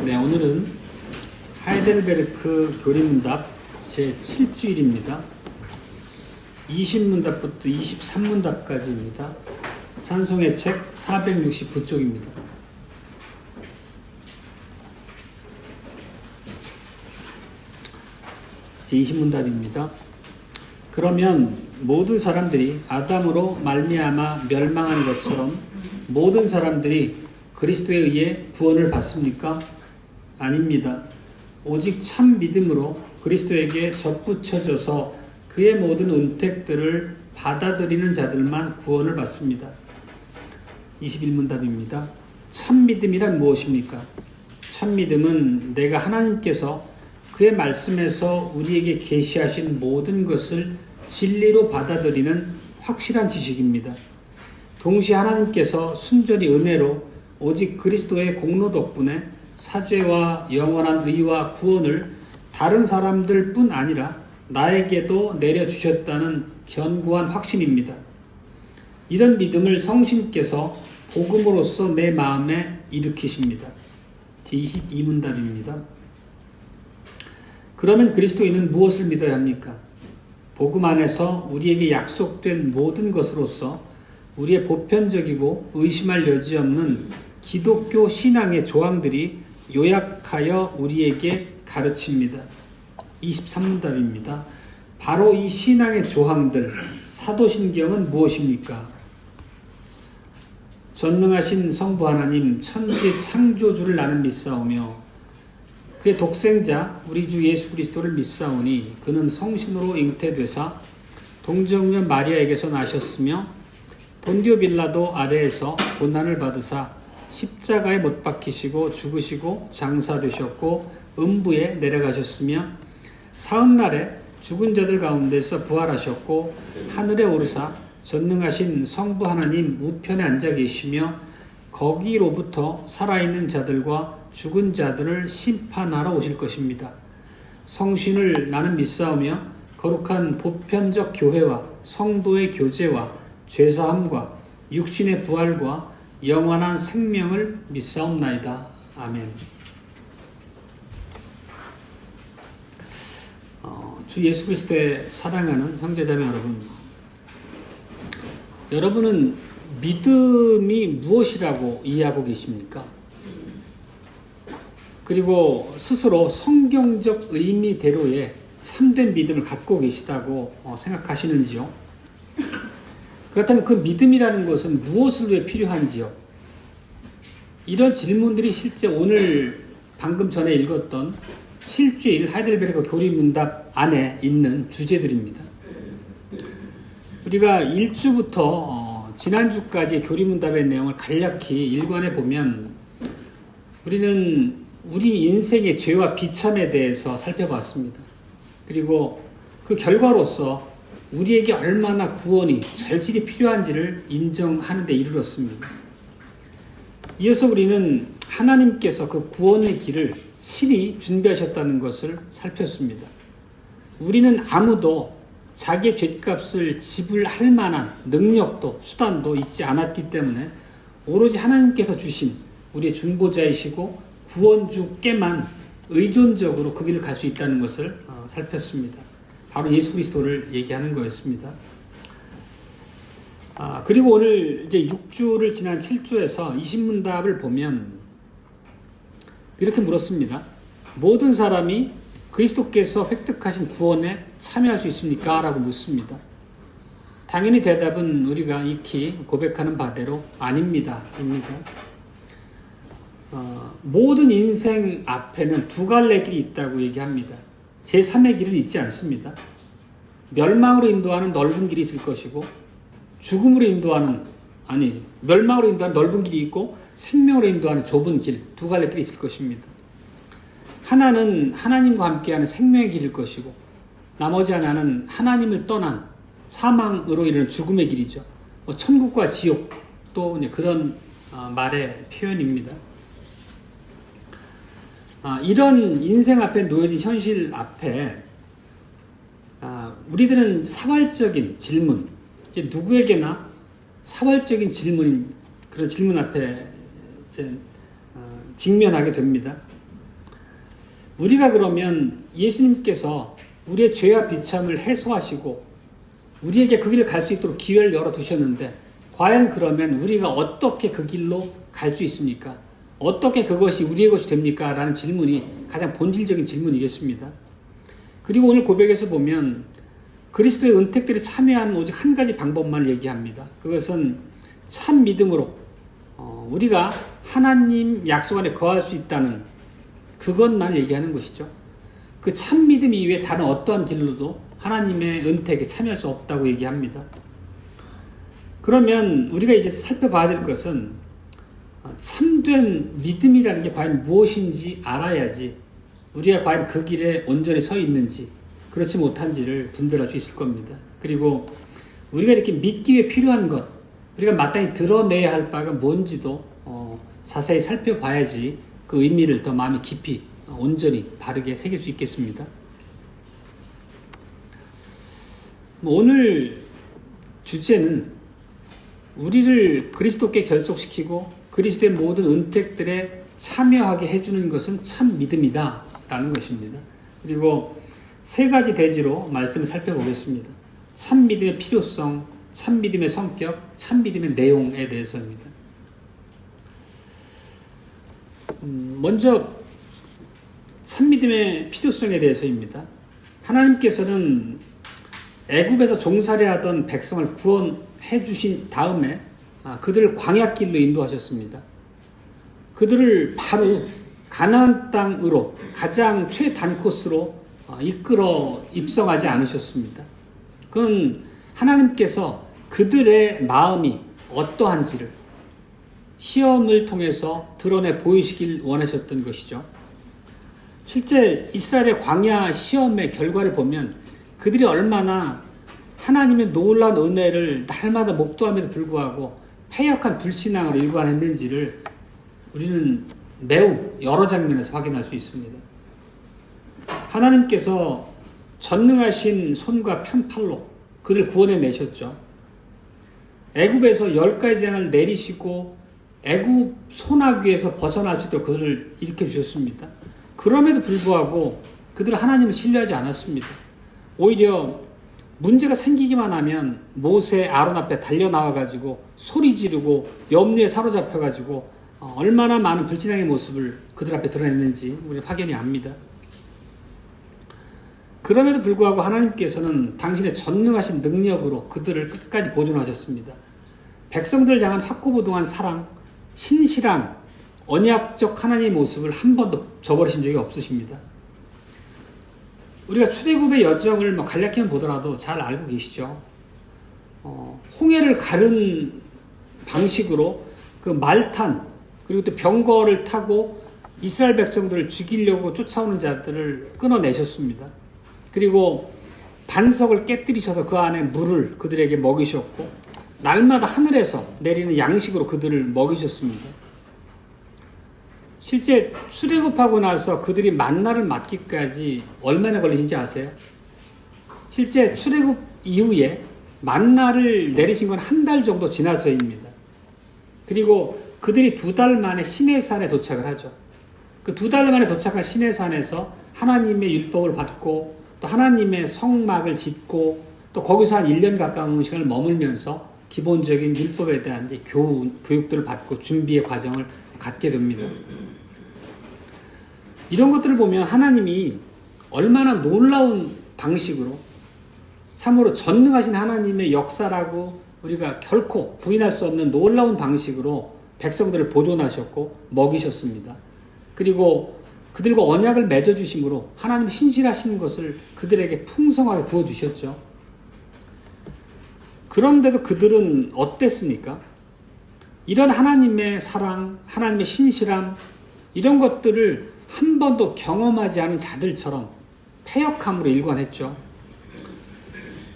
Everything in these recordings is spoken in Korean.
네, 오늘은 하이델베르크 교리문답 제7주일입니다. 20문답부터 23문답까지입니다. 찬송의 책 469쪽입니다. 제20문답입니다. 그러면 모든 사람들이 아담으로 말미암아 멸망한 것처럼 모든 사람들이 그리스도에 의해 구원을 받습니까? 아닙니다. 오직 참 믿음으로 그리스도에게 접붙여져서 그의 모든 은택들을 받아들이는 자들만 구원을 받습니다. 21문답입니다. 참 믿음이란 무엇입니까? 참 믿음은 내가 하나님께서 그의 말씀에서 우리에게 계시하신 모든 것을 진리로 받아들이는 확실한 지식입니다. 동시에 하나님께서 순전히 은혜로 오직 그리스도의 공로 덕분에 사죄와 영원한 의와 구원을 다른 사람들 뿐 아니라 나에게도 내려주셨다는 견고한 확신입니다. 이런 믿음을 성신께서 복음으로써 내 마음에 일으키십니다. 제22문답입니다. 그러면 그리스도인은 무엇을 믿어야 합니까? 복음 안에서 우리에게 약속된 모든 것으로서 우리의 보편적이고 의심할 여지 없는 기독교 신앙의 조항들이 요약하여 우리에게 가르칩니다. 23문답입니다. 바로 이 신앙의 조항들, 사도신경은 무엇입니까? 전능하신 성부 하나님, 천지 창조주를 나는 믿사오며 그의 독생자 우리 주 예수 그리스도를 믿사오니 그는 성신으로 잉태되사 동정녀 마리아에게서 나셨으며 본디오 빌라도 아래에서 고난을 받으사 십자가에 못 박히시고 죽으시고 장사되셨고 음부에 내려가셨으며 사흘날에 죽은 자들 가운데서 부활하셨고 하늘에 오르사 전능하신 성부 하나님 우편에 앉아 계시며 거기로부터 살아있는 자들과 죽은 자들을 심판하러 오실 것입니다. 성신을 나는 믿사오며 거룩한 보편적 교회와 성도의 교제와 죄사함과 육신의 부활과 영원한 생명을 믿사옵나이다. 아멘. 주 예수 그리스도의 사랑하는 형제자매 여러분, 여러분은 믿음이 무엇이라고 이해하고 계십니까? 그리고 스스로 성경적 의미대로의 참된 믿음을 갖고 계시다고 생각하시는지요? 그렇다면 그 믿음이라는 것은 무엇을 위해 필요한지요? 이런 질문들이 실제 오늘 방금 전에 읽었던 7주일 하이델베르크 교리문답 안에 있는 주제들입니다. 우리가 1주부터 지난주까지 교리문답의 내용을 간략히 일관해 보면 우리는 우리 인생의 죄와 비참에 대해서 살펴봤습니다. 그리고 그 결과로서 우리에게 얼마나 구원이 절실히 필요한지를 인정하는 데 이르렀습니다. 이어서 우리는 하나님께서 그 구원의 길을 친히 준비하셨다는 것을 살폈습니다. 우리는 아무도 자기의 죗값을 지불할 만한 능력도 수단도 있지 않았기 때문에 오로지 하나님께서 주신 우리의 중보자이시고 구원주께만 의존적으로 그 길을 갈 수 있다는 것을 살폈습니다. 바로 예수 그리스도를 얘기하는 거였습니다. 그리고 오늘 이제 6주를 지난 7주에서 20문답을 보면 이렇게 물었습니다. 모든 사람이 그리스도께서 획득하신 구원에 참여할 수 있습니까? 라고 묻습니다. 당연히 대답은 우리가 익히 고백하는 바대로 아닙니다. 입니다. 모든 인생 앞에는 두 갈래 길이 있다고 얘기합니다. 제3의 길은 있지 않습니다. 멸망으로 인도하는 넓은 길이 있을 것이고 죽음으로 인도하는 멸망으로 인도하는 넓은 길이 있고 생명으로 인도하는 좁은 길, 두 갈래 길이 있을 것입니다. 하나는 하나님과 함께하는 생명의 길일 것이고 나머지 하나는 하나님을 떠난 사망으로 이르는 죽음의 길이죠. 천국과 지옥 또 그런 말의 표현입니다. 이런 인생 앞에 놓여진 현실 앞에 우리들은 사활적인 질문, 누구에게나 사활적인 질문인 그런 질문 앞에 직면하게 됩니다. 우리가 그러면 예수님께서 우리의 죄와 비참을 해소하시고 우리에게 그 길을 갈 수 있도록 기회를 열어두셨는데 과연 그러면 우리가 어떻게 그 길로 갈 수 있습니까? 어떻게 그것이 우리의 것이 됩니까? 라는 질문이 가장 본질적인 질문이겠습니다. 그리고 오늘 고백에서 보면 그리스도의 은택들이 참여하는 오직 한 가지 방법만 얘기합니다. 그것은 참 믿음으로 우리가 하나님 약속 안에 거할 수 있다는 그것만 얘기하는 것이죠. 그 참 믿음 이외에 다른 어떠한 길로도 하나님의 은택에 참여할 수 없다고 얘기합니다. 그러면 우리가 이제 살펴봐야 될 것은 참된 믿음이라는 게 과연 무엇인지 알아야지 우리가 과연 그 길에 온전히 서 있는지 그렇지 못한지를 분별할 수 있을 겁니다. 그리고 우리가 이렇게 믿기 위해 필요한 것, 우리가 마땅히 드러내야 할 바가 뭔지도 자세히 살펴봐야지 그 의미를 더 마음에 깊이 온전히 바르게 새길 수 있겠습니다. 오늘 주제는 우리를 그리스도께 결속시키고 그리스도의 모든 은택들에 참여하게 해주는 것은 참 믿음이다 라는 것입니다. 그리고 세 가지 대지로 말씀을 살펴보겠습니다. 참 믿음의 필요성, 참 믿음의 성격, 참 믿음의 내용에 대해서입니다. 먼저 참 믿음의 필요성에 대해서입니다. 하나님께서는 애굽에서 종살이하던 백성을 구원해 주신 다음에 그들을 광야길로 인도하셨습니다. 그들을 바로 가나안 땅으로 가장 최단 코스로 이끌어 입성하지 않으셨습니다. 그건 하나님께서 그들의 마음이 어떠한지를 시험을 통해서 드러내 보이시길 원하셨던 것이죠. 실제 이스라엘의 광야 시험의 결과를 보면 그들이 얼마나 하나님의 놀라운 은혜를 날마다 목도함에도 불구하고 패역한 불신앙으로 일관했는지를 우리는 매우 여러 장면에서 확인할 수 있습니다. 하나님께서 전능하신 손과 편팔로 그들 구원해 내셨죠. 애굽에서 10가지 재앙을 내리시고 애굽 소나기에서 벗어날 수 있도록 그들을 일으켜 주셨습니다. 그럼에도 불구하고 그들은 하나님을 신뢰하지 않았습니다. 오히려 문제가 생기기만 하면 모세, 아론 앞에 달려나와가지고 소리 지르고 염려에 사로잡혀가지고 얼마나 많은 불신앙의 모습을 그들 앞에 드러냈는지 우리 확연히 압니다. 그럼에도 불구하고 하나님께서는 당신의 전능하신 능력으로 그들을 끝까지 보존하셨습니다. 백성들을 향한 확고부동한 사랑, 신실한 언약적 하나님의 모습을 한 번도 저버리신 적이 없으십니다. 우리가 출애굽의 여정을 간략히만 보더라도 잘 알고 계시죠. 홍해를 가른 방식으로 그 말탄 그리고 또 병거를 타고 이스라엘 백성들을 죽이려고 쫓아오는 자들을 끊어내셨습니다. 그리고 반석을 깨뜨리셔서 그 안에 물을 그들에게 먹이셨고 날마다 하늘에서 내리는 양식으로 그들을 먹이셨습니다. 실제 출애굽하고 나서 그들이 만나를 맞기까지 얼마나 걸리는지 아세요? 실제 출애굽 이후에 만나를 내리신 건 한 달 정도 지나서입니다. 그리고 그들이 2달 만에 시내산에 도착을 하죠. 그 2달 만에 도착한 시내산에서 하나님의 율법을 받고 또 하나님의 성막을 짓고 또 거기서 한 1년 가까운 시간을 머물면서 기본적인 율법에 대한 이제 교육들을 받고 준비의 과정을 갖게 됩니다. 이런 것들을 보면 하나님이 얼마나 놀라운 방식으로 참으로 전능하신 하나님의 역사라고 우리가 결코 부인할 수 없는 놀라운 방식으로 백성들을 보존하셨고 먹이셨습니다. 그리고 그들과 언약을 맺어주심으로 하나님이 신실하신 것을 그들에게 풍성하게 부어주셨죠. 그런데도 그들은 어땠습니까? 이런 하나님의 사랑, 하나님의 신실함 이런 것들을 한 번도 경험하지 않은 자들처럼 패역함으로 일관했죠.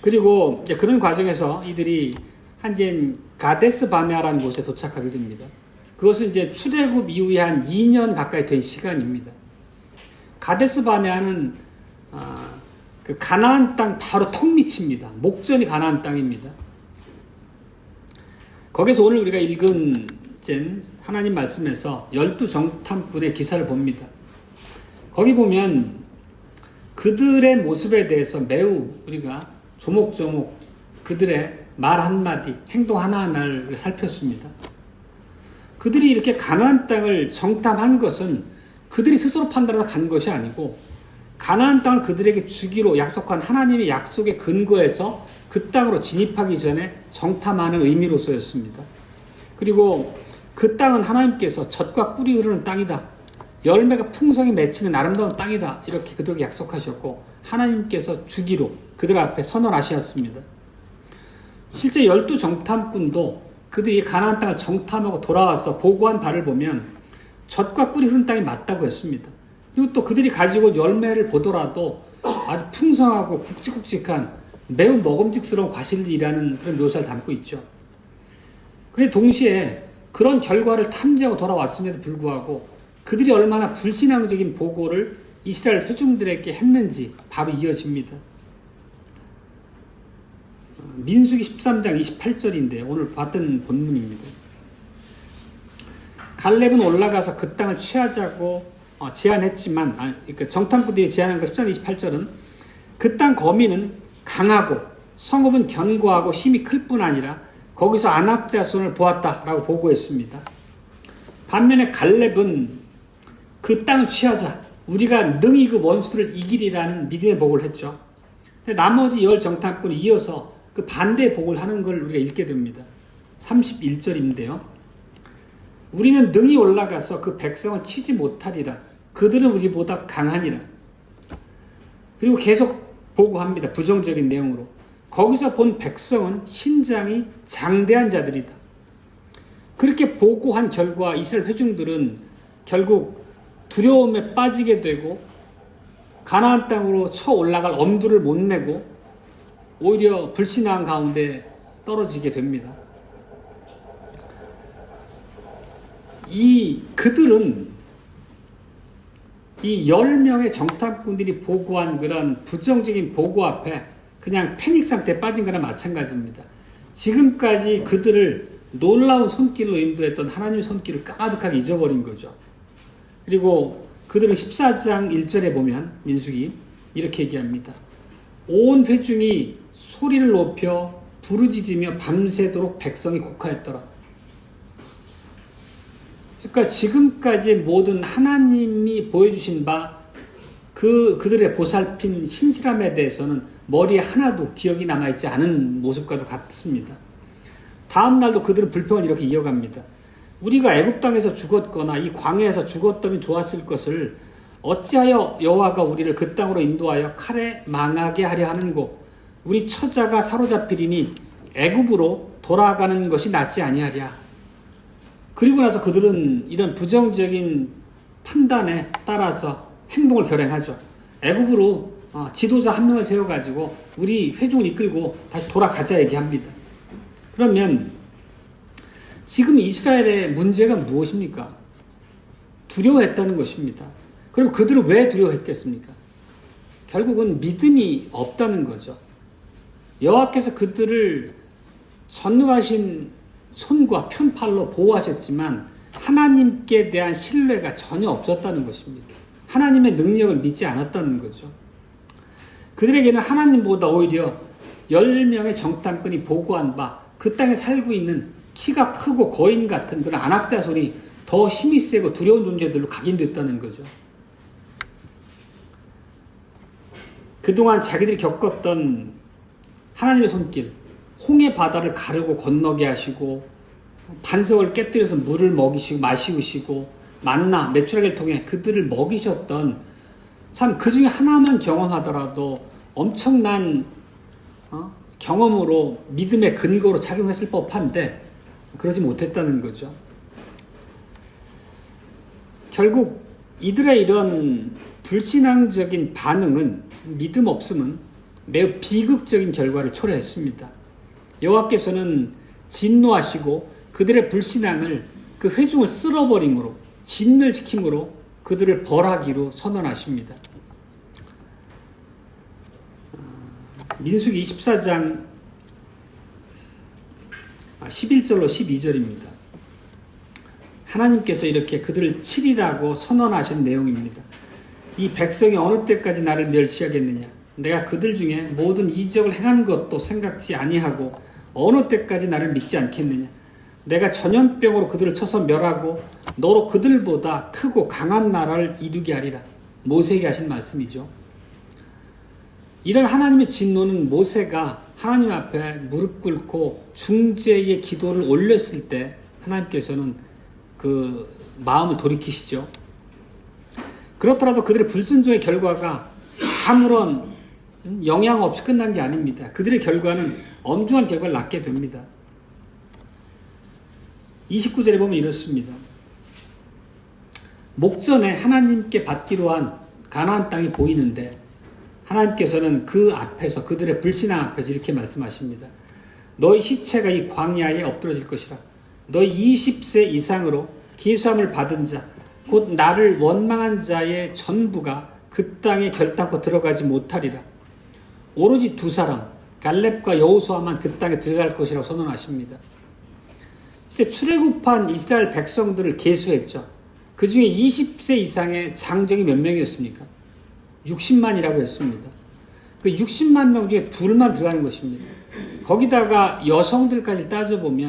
그리고 이제 그런 과정에서 이들이 한젠 가데스 바네아라는 곳에 도착하게 됩니다. 그것은 이제 출애굽 이후에 한 2년 가까이 된 시간입니다. 가데스 바네아는 그 가나안 땅 바로 턱 밑입니다. 목전이 가나안 땅입니다. 거기서 오늘 우리가 읽은 하나님 말씀에서 12 정탐꾼의 기사를 봅니다. 거기 보면 그들의 모습에 대해서 매우 우리가 조목조목 그들의 말 한마디, 행동 하나하나를 살폈습니다. 그들이 이렇게 가나안 땅을 정탐한 것은 그들이 스스로 판단해서 간 것이 아니고 가나안 땅을 그들에게 주기로 약속한 하나님의 약속의 근거에서 그 땅으로 진입하기 전에 정탐하는 의미로서였습니다. 그리고 그 땅은 하나님께서 젖과 꿀이 흐르는 땅이다. 열매가 풍성히 맺히는 아름다운 땅이다. 이렇게 그들에게 약속하셨고 하나님께서 주기로 그들 앞에 선언하셨습니다. 실제 12 정탐꾼도 그들이 가나안 땅을 정탐하고 돌아와서 보고한 바를 보면 젖과 꿀이 흐르는 땅이 맞다고 했습니다. 그리고 또 그들이 가지고 열매를 보더라도 아주 풍성하고 굵직굵직한 매우 먹음직스러운 과실이라는 그런 묘사를 담고 있죠. 그런데 동시에 그런 결과를 탐지하고 돌아왔음에도 불구하고 그들이 얼마나 불신앙적인 보고를 이스라엘 회중들에게 했는지 바로 이어집니다. 민수기 13장 28절인데 오늘 봤던 본문입니다. 갈렙은 올라가서 그 땅을 취하자고 제안했지만, 그러니까 정탐꾼들이 제안한 그 13장 28절은 그 땅 거민은 강하고 성읍은 견고하고 힘이 클 뿐 아니라 거기서 안악자손을 보았다라고 보고했습니다. 반면에 갈렙은 그 땅을 취하자, 우리가 능히 그 원수들을 이기리라는 믿음의 복을 했죠. 근데 나머지 10 정탐꾼이 이어서 그 반대의 복을 하는 걸 우리가 읽게 됩니다. 31절인데요. 우리는 능히 올라가서 그 백성을 치지 못하리라. 그들은 우리보다 강하니라. 그리고 계속 보고합니다. 부정적인 내용으로. 거기서 본 백성은 신장이 장대한 자들이다. 그렇게 보고한 결과 이스라엘 회중들은 결국 두려움에 빠지게 되고 가나안 땅으로 쳐 올라갈 엄두를 못 내고 오히려 불신앙 가운데 떨어지게 됩니다. 그들은 이 10명의 정탐꾼들이 보고한 그런 부정적인 보고 앞에 그냥 패닉 상태에 빠진 거나 마찬가지입니다. 지금까지 그들을 놀라운 손길로 인도했던 하나님의 손길을 까마득하게 잊어버린 거죠. 그리고 그들은 14장 1절에 보면 민수기 이렇게 얘기합니다. 온 회중이 소리를 높여 부르짖으며 밤새도록 백성이 곡하였더라. 그러니까 지금까지 모든 하나님이 보여주신 바 그들의 보살핀 신실함에 대해서는 머리에 하나도 기억이 남아있지 않은 모습과도 같습니다. 다음 날도 그들은 불평을 이렇게 이어갑니다. 우리가 애굽 땅에서 죽었거나 이 광야에서 죽었다면 좋았을 것을 어찌하여 여호와가 우리를 그 땅으로 인도하여 칼에 망하게 하려 하는고 우리 처자가 사로잡히리니 애굽으로 돌아가는 것이 낫지 아니하랴. 그리고 나서 그들은 이런 부정적인 판단에 따라서 행동을 결행하죠. 애굽으로 지도자 한 명을 세워가지고 우리 회중을 이끌고 다시 돌아가자 얘기합니다. 그러면 지금 이스라엘의 문제가 무엇입니까? 두려워했다는 것입니다. 그럼 그들은 왜 두려워했겠습니까? 결국은 믿음이 없다는 거죠. 여호와께서 그들을 전능하신 손과 편팔로 보호하셨지만 하나님께 대한 신뢰가 전혀 없었다는 것입니다. 하나님의 능력을 믿지 않았다는 거죠. 그들에게는 하나님보다 오히려 10명의 정탐꾼이 보고한 바 그 땅에 살고 있는 키가 크고 거인 같은 그런 안악자손이 더 힘이 세고 두려운 존재들로 각인됐다는 거죠. 그동안 자기들이 겪었던 하나님의 손길, 홍해 바다를 가르고 건너게 하시고 반석을 깨뜨려서 물을 먹이시고 마시우시고 만나 메추라기를 통해 그들을 먹이셨던 참 그 중에 하나만 경험하더라도 엄청난 경험으로 믿음의 근거로 작용했을 법한데 그러지 못했다는 거죠. 결국 이들의 이런 불신앙적인 반응은 믿음 없음은 매우 비극적인 결과를 초래했습니다. 여호와께서는 진노하시고 그들의 불신앙을 그 회중을 쓸어버림으로 진멸시킴으로 그들을 벌하기로 선언하십니다. 민수기 24장 11절로 12절입니다. 하나님께서 이렇게 그들을 치리라고 선언하신 내용입니다. 이 백성이 어느 때까지 나를 멸시하겠느냐? 내가 그들 중에 모든 이적을 행한 것도 생각지 아니하고 어느 때까지 나를 믿지 않겠느냐? 내가 전염병으로 그들을 쳐서 멸하고 너로 그들보다 크고 강한 나라를 이루게 하리라. 모세에게 하신 말씀이죠. 이런 하나님의 진노는 모세가 하나님 앞에 무릎 꿇고 중재의 기도를 올렸을 때 하나님께서는 그 마음을 돌이키시죠. 그렇더라도 그들의 불순종의 결과가 아무런 영향 없이 끝난 게 아닙니다. 그들의 결과는 엄중한 결과를 낳게 됩니다. 29절에 보면 이렇습니다. 목전에 하나님께 받기로 한 가나안 땅이 보이는데 하나님께서는 그 앞에서 그들의 불신앙 앞에서 이렇게 말씀하십니다. 너희 시체가 이 광야에 엎드러질 것이라. 너희 20세 이상으로 기수함을 받은 자 곧 나를 원망한 자의 전부가 그 땅에 결단코 들어가지 못하리라. 오로지 두 사람 갈렙과 여호수아만 그 땅에 들어갈 것이라고 선언하십니다. 이제 출애굽한 이스라엘 백성들을 계수했죠. 그 중에 20세 이상의 장정이 몇 명이었습니까? 60만이라고 했습니다. 그 60만 명 중에 둘만 들어가는 것입니다. 거기다가 여성들까지 따져보면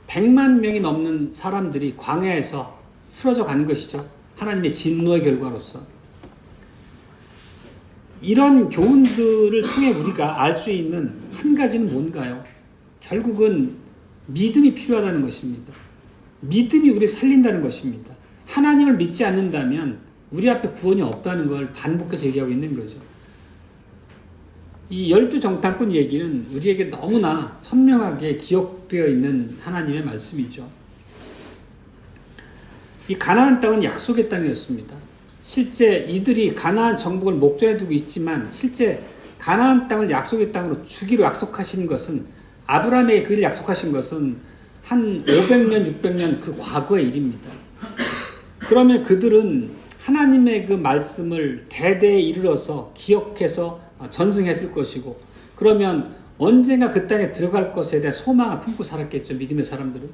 100만 명이 넘는 사람들이 광야에서 쓰러져 간 것이죠. 하나님의 진노의 결과로서. 이런 교훈들을 통해 우리가 알 수 있는 한 가지는 뭔가요? 결국은 믿음이 필요하다는 것입니다. 믿음이 우리를 살린다는 것입니다. 하나님을 믿지 않는다면 우리 앞에 구원이 없다는 걸 반복해서 얘기하고 있는 거죠. 이 12정탐꾼 얘기는 우리에게 너무나 선명하게 기억되어 있는 하나님의 말씀이죠. 이 가나안 땅은 약속의 땅이었습니다. 실제 이들이 가나안 정복을 목전에 두고 있지만 실제 가나안 땅을 약속의 땅으로 주기로 약속하신 것은 아브라함에게 그를 약속하신 것은 한 500년, 600년 그 과거의 일입니다. 그러면 그들은 하나님의 그 말씀을 대대에 이르러서 기억해서 전승했을 것이고 그러면 언젠가 그 땅에 들어갈 것에 대한 소망을 품고 살았겠죠. 믿음의 사람들은.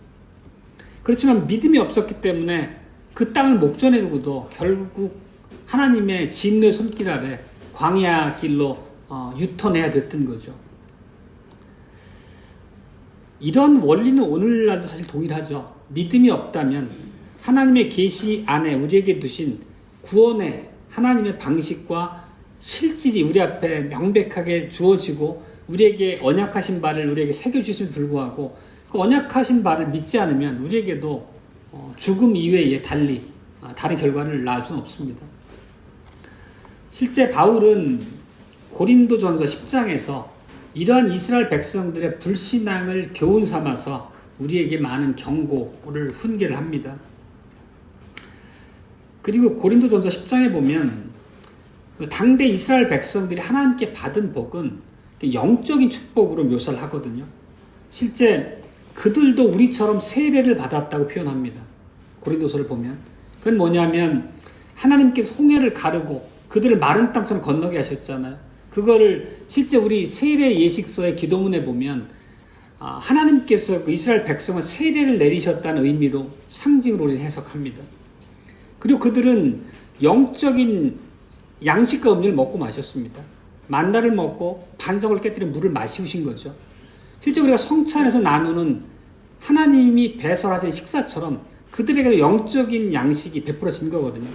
그렇지만 믿음이 없었기 때문에 그 땅을 목전에 두고도 결국 하나님의 진노의 손길 아래 광야 길로 유턴해야 됐던 거죠. 이런 원리는 오늘날도 사실 동일하죠. 믿음이 없다면 하나님의 계시 안에 우리에게 두신 구원의 하나님의 방식과 실질이 우리 앞에 명백하게 주어지고 우리에게 언약하신 바를 우리에게 새겨주심에도 불구하고 그 언약하신 바를 믿지 않으면 우리에게도 죽음 이외에 다른 결과를 낳을 수는 없습니다. 실제 바울은 고린도전서 10장에서 이러한 이스라엘 백성들의 불신앙을 교훈 삼아서 우리에게 많은 경고를 훈계를 합니다. 그리고 고린도전서 10장에 보면 당대 이스라엘 백성들이 하나님께 받은 복은 영적인 축복으로 묘사를 하거든요. 실제 그들도 우리처럼 세례를 받았다고 표현합니다. 고린도서를 보면. 그건 뭐냐면 하나님께서 홍해를 가르고 그들을 마른 땅처럼 건너게 하셨잖아요. 그거를 실제 우리 세례 예식서의 기도문에 보면 하나님께서 그 이스라엘 백성을 세례를 내리셨다는 의미로 상징으로 우리는 해석합니다. 그리고 그들은 영적인 양식과 음료를 먹고 마셨습니다. 만나를 먹고 반석을 깨뜨려 물을 마시우신 거죠. 실제 우리가 성찬에서 나누는 하나님이 배설하신 식사처럼 그들에게 영적인 양식이 베풀어진 거거든요.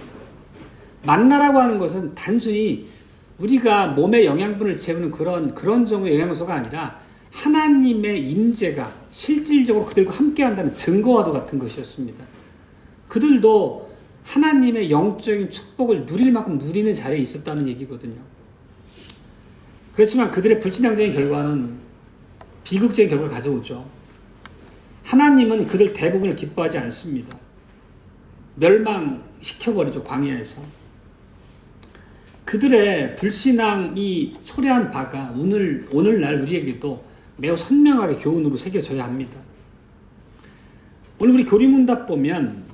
만나라고 하는 것은 단순히 우리가 몸에 영양분을 채우는 그런 종의 영양소가 아니라 하나님의 임재가 실질적으로 그들과 함께한다는 증거와도 같은 것이었습니다. 그들도 하나님의 영적인 축복을 누릴 만큼 누리는 자리에 있었다는 얘기거든요. 그렇지만 그들의 불신앙적인 결과는 비극적인 결과를 가져오죠. 하나님은 그들 대부분을 기뻐하지 않습니다. 멸망시켜버리죠. 광야에서. 그들의 불신앙이 초래한 바가 오늘날 우리에게도 매우 선명하게 교훈으로 새겨져야 합니다. 오늘 우리 교리문답 보면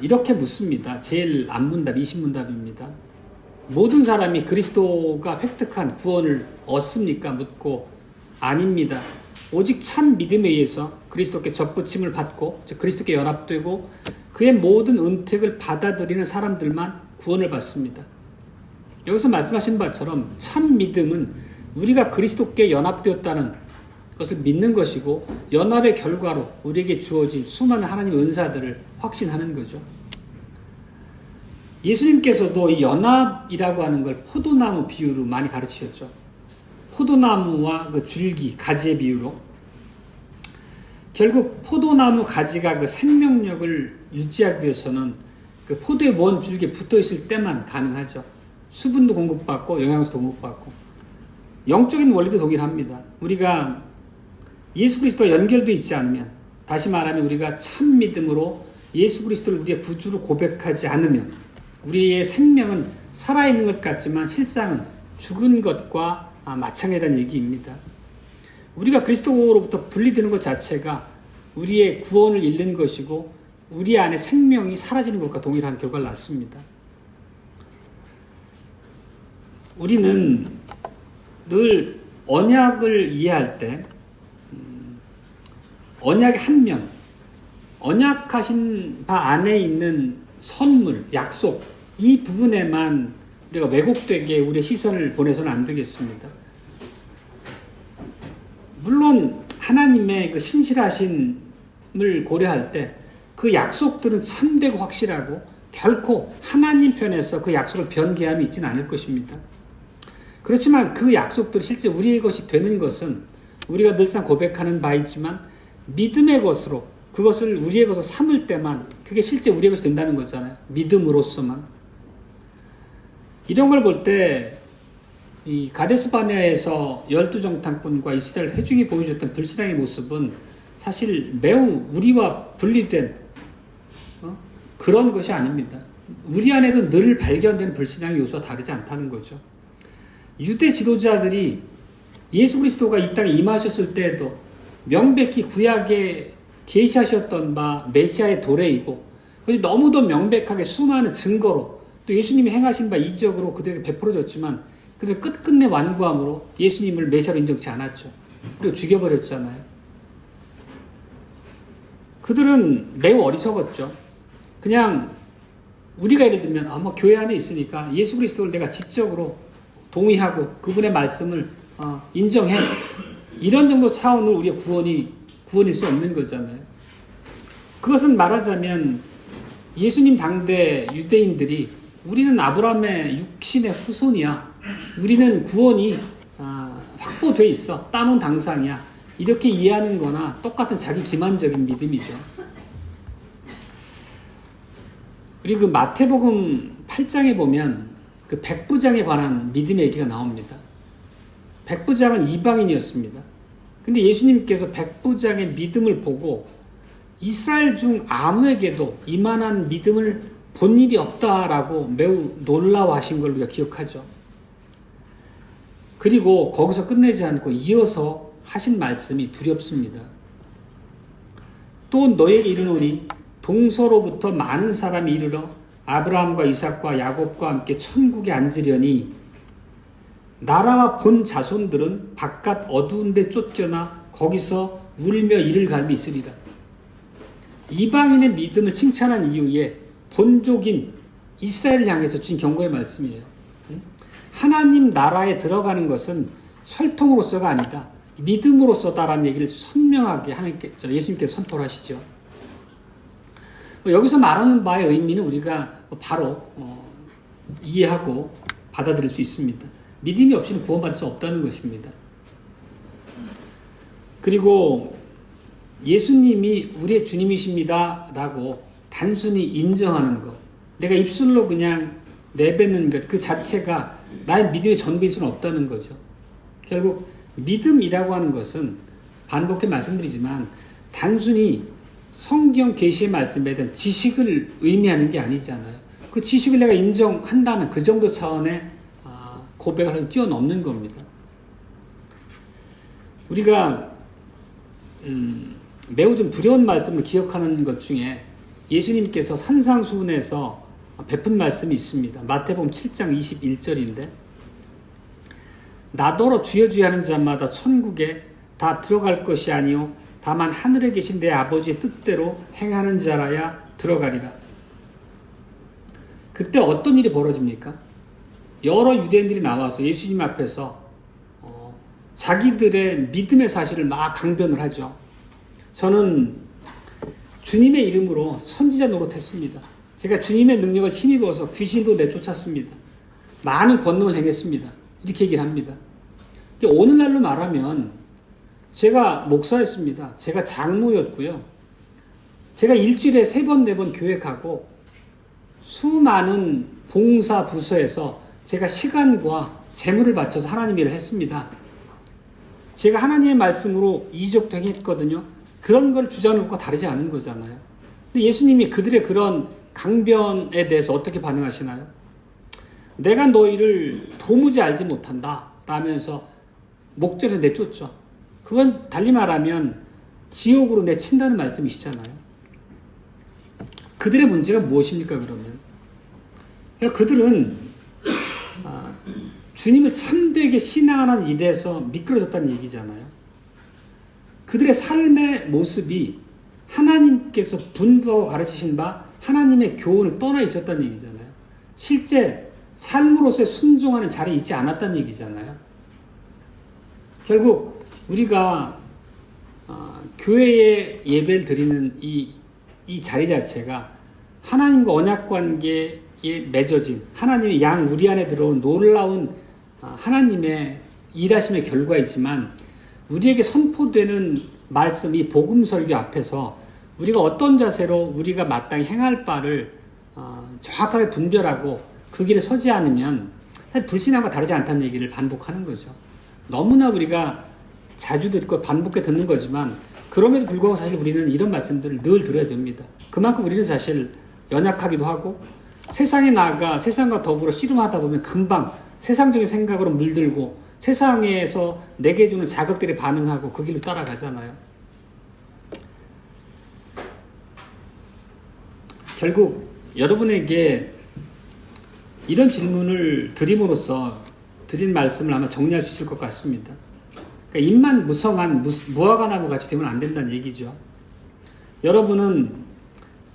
이렇게 묻습니다. 제일 앞문답 20문답입니다. 모든 사람이 그리스도가 획득한 구원을 얻습니까? 묻고 아닙니다. 오직 참 믿음에 의해서 그리스도께 접붙임을 받고 즉 그리스도께 연합되고 그의 모든 은택을 받아들이는 사람들만 구원을 받습니다. 여기서 말씀하신 바처럼 참 믿음은 우리가 그리스도께 연합되었다는 것을 믿는 것이고 연합의 결과로 우리에게 주어진 수많은 하나님의 은사들을 확신하는 거죠. 예수님께서도 이 연합이라고 하는 걸 포도나무 비유로 많이 가르치셨죠. 포도나무와 그 줄기, 가지의 비유로. 결국 포도나무 가지가 그 생명력을 유지하기 위해서는 그 포도의 원 줄기에 붙어 있을 때만 가능하죠. 수분도 공급받고 영양소도 공급받고. 영적인 원리도 동일합니다. 우리가 예수 그리스도와 연결되어 있지 않으면, 다시 말하면 우리가 참 믿음으로 예수 그리스도를 우리의 구주로 고백하지 않으면 우리의 생명은 살아있는 것 같지만 실상은 죽은 것과 마찬가지라는 얘기입니다. 우리가 그리스도로부터 분리되는 것 자체가 우리의 구원을 잃는 것이고 우리 안에 생명이 사라지는 것과 동일한 결과를 낳습니다. 우리는 늘 언약을 이해할 때 언약의 한 면, 언약하신 바 안에 있는 선물, 약속, 이 부분에만 우리가 왜곡되게 우리의 시선을 보내서는 안 되겠습니다. 물론 하나님의 그 신실하심을 고려할 때 그 약속들은 참되고 확실하고 결코 하나님 편에서 그 약속을 변개함이 있지는 않을 것입니다. 그렇지만 그 약속들이 실제 우리의 것이 되는 것은 우리가 늘상 고백하는 바이지만 믿음의 것으로 그것을 우리의 것으로 삼을 때만 그게 실제 우리의 것이 된다는 거잖아요. 믿음으로서만. 이런 걸 볼 때 이 가데스 바네아에서 12정탐꾼과 이스라엘 회중이 보여줬던 불신앙의 모습은 사실 매우 우리와 분리된 그런 것이 아닙니다. 우리 안에도 늘 발견되는 불신앙의 요소와 다르지 않다는 거죠. 유대 지도자들이 예수 그리스도가 이 땅에 임하셨을 때에도 명백히 구약에 계시하셨던 바 메시아의 도래이고 너무도 명백하게 수많은 증거로 또 예수님이 행하신 바 이적으로 그들에게 베풀어졌지만 그들 끝끝내 완고함으로 예수님을 메시아로 인정치 않았죠. 그리고 죽여버렸잖아요. 그들은 매우 어리석었죠. 그냥 우리가 예를 들면 뭐 교회 안에 있으니까 예수 그리스도를 내가 지적으로 동의하고 그분의 말씀을 인정해. 이런 정도 차원으로 우리의 구원일 수 없는 거잖아요. 그것은 말하자면 예수님 당대 유대인들이 우리는 아브라함의 육신의 후손이야. 우리는 구원이 확보돼 있어. 따놓은 당상이야. 이렇게 이해하는 거나 똑같은 자기 기만적인 믿음이죠. 그리고 그 마태복음 8장에 보면 그 백부장에 관한 믿음의 얘기가 나옵니다. 백부장은 이방인이었습니다. 근데 예수님께서 백부장의 믿음을 보고 이스라엘 중 아무에게도 이만한 믿음을 본 일이 없다라고 매우 놀라워하신 걸 우리가 기억하죠. 그리고 거기서 끝내지 않고 이어서 하신 말씀이 두렵습니다. 또 너에게 이르노니 동서로부터 많은 사람이 이르러 아브라함과 이삭과 야곱과 함께 천국에 앉으려니 나라와 본 자손들은 바깥 어두운 데 쫓겨나 거기서 울며 이를 갈미 있으리라. 이방인의 믿음을 칭찬한 이후에 본족인 이스라엘을 향해서 주신 경고의 말씀이에요. 하나님 나라에 들어가는 것은 혈통으로서가 아니다. 믿음으로서다라는 얘기를 선명하게 예수님께서 선포를 하시죠. 여기서 말하는 바의 의미는 우리가 바로 이해하고 받아들일 수 있습니다. 믿음이 없이는 구원받을 수 없다는 것입니다. 그리고 예수님이 우리의 주님이십니다 라고 단순히 인정하는 것, 내가 입술로 그냥 내뱉는 것 그 자체가 나의 믿음의 전부일 수는 없다는 거죠. 결국 믿음이라고 하는 것은 반복해 말씀드리지만 단순히 성경 계시의 말씀에 대한 지식을 의미하는 게 아니잖아요. 그 지식을 내가 인정한다는 그 정도 차원의 고백을 뛰어넘는 겁니다. 우리가 매우 좀 두려운 말씀을 기억하는 것 중에 예수님께서 산상수훈에서 베푼 말씀이 있습니다. 마태복음 7장 21절인데 나더러 주여 주여 하는 자마다 천국에 다 들어갈 것이 아니요 다만 하늘에 계신 내 아버지의 뜻대로 행하는 자라야 들어가리라. 그때 어떤 일이 벌어집니까? 여러 유대인들이 나와서 예수님 앞에서 자기들의 믿음의 사실을 막 강변을 하죠. 저는 주님의 이름으로 선지자 노릇했습니다. 제가 주님의 능력을 힘입어서 귀신도 내쫓았습니다. 많은 권능을 행했습니다. 이렇게 얘기를 합니다. 오늘날로 말하면 제가 목사였습니다. 제가 장로였고요. 제가 일주일에 3번, 4번 교회 가고 수많은 봉사 부서에서 제가 시간과 재물을 바쳐서 하나님 일을 했습니다. 제가 하나님의 말씀으로 이적도 행했거든요. 그런 걸 주장하는 것과 다르지 않은 거잖아요. 근데 예수님이 그들의 그런 강변에 대해서 어떻게 반응하시나요? 내가 너희를 도무지 알지 못한다 라면서 목전에 내쫓죠. 그건 달리 말하면 지옥으로 내친다는 말씀이시잖아요. 그들의 문제가 무엇입니까 그러면? 그러니까 그들은 주님을 참되게 신앙하는 일에서 미끄러졌다는 얘기잖아요. 그들의 삶의 모습이 하나님께서 분부하고 가르치신 바 하나님의 교훈을 떠나 있었다는 얘기잖아요. 실제 삶으로서의 순종하는 자리에 있지 않았다는 얘기잖아요. 결국 우리가 교회에 예배를 드리는 이 자리 자체가 하나님과 언약관계에 맺어진 하나님의 양 우리 안에 들어온 놀라운 하나님의 일하심의 결과이지만 우리에게 선포되는 말씀, 이 복음 설교 앞에서 우리가 어떤 자세로 우리가 마땅히 행할 바를 정확하게 분별하고 그 길에 서지 않으면 사실 불신앙과 다르지 않다는 얘기를 반복하는 거죠. 너무나 우리가 자주 듣고 반복해 듣는 거지만 그럼에도 불구하고 사실 우리는 이런 말씀들을 늘 들어야 됩니다. 그만큼 우리는 사실 연약하기도 하고 세상에 나아가 세상과 더불어 씨름하다 보면 금방 세상적인 생각으로 물들고 세상에서 내게 주는 자극들에 반응하고 그 길로 따라가잖아요. 결국 여러분에게 이런 질문을 드림으로써 드린 말씀을 아마 정리할 수 있을 것 같습니다. 그러니까 입만 무성한 무화과나무 같이 되면 안 된다는 얘기죠. 여러분은